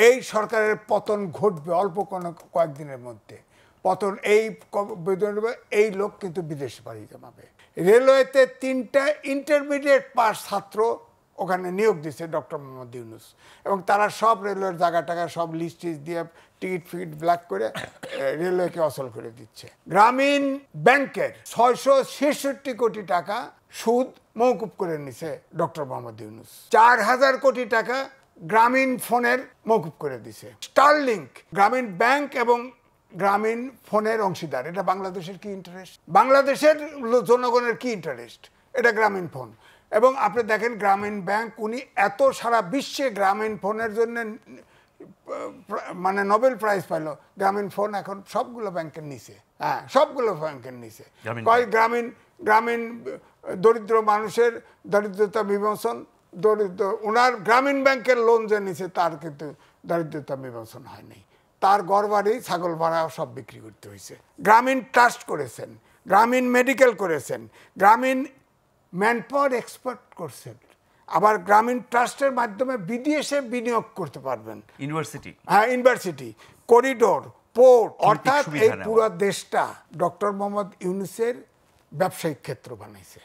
এই সরকারের পতন ঘটবে অল্প কয়েকদিনের মধ্যে। পতন এই লোক কিন্তু বিদেশে পাড়ি জমাবে। রেলওয়েতে 3টা ইন্টারমিডিয়েট পাস ছাত্র ওখানে নিয়োগ দিচ্ছে ডক্টর মোহাম্মদ ইউনূস, এবং তারা সব রেলওয়ের জায়গা টাকা সব লিস্ট দিয়ে টিকিট ফিকিট ব্ল্যাক করে রেলওয়েকে অচল করে দিচ্ছে। গ্রামীণ ব্যাংকের 666 কোটি টাকা সুদ মওকুফ করে নিছে ডক্টর মোহাম্মদ ইউনূস। 4000 কোটি টাকা গ্রামীণ ফোনের মওকুফ করে দিছে। স্টারলিংক গ্রামীণ ব্যাংক এবং গ্রামীণ ফোনের অংশীদার। এটা বাংলাদেশের কি ইন্টারেস্ট? বাংলাদেশের জনগণের কি ইন্টারেস্ট? এটা গ্রামীণ ফোন। এবং আপনি দেখেন গ্রামীণ ব্যাংক উনি এত সারা বিশ্বে গ্রামীণ ফোনের জন্য মানে নোবেল প্রাইজ পাইল। গ্রামীণ ফোন এখন সবগুলো ব্যাংকের নিচে, হ্যাঁ সবগুলো ব্যাংকের নিচে। গ্রামীণ দরিদ্র মানুষের দরিদ্রতা বিমোচন, ওনার গ্রামীণ ব্যাংকের লোন যে নিচে তার কিন্তু দরিদ্রতা বিমোচন হয়নি। তার ঘর বাড়ি ছাগল ভাড়া সব বিক্রি করতে হয়েছে। গ্রামীণ ট্রাস্ট করেছেন, গ্রামীণ মেডিকেল করেছেন, গ্রামীণ ম্যানপাওয়ার এক্সপার্ট করছেন, আবার গ্রামীণ ট্রাস্টের মাধ্যমে বিদেশে বিনিয়োগ করতে পারবেন। ইউনিভার্সিটি, হ্যাঁ ইউনিভার্সিটি, করিডোর, পোর্ট, অর্থাৎ এই পুরো দেশটা ডক্টর মোহাম্মদ ইউনূসের ব্যবসায়িক ক্ষেত্র বানাইছে।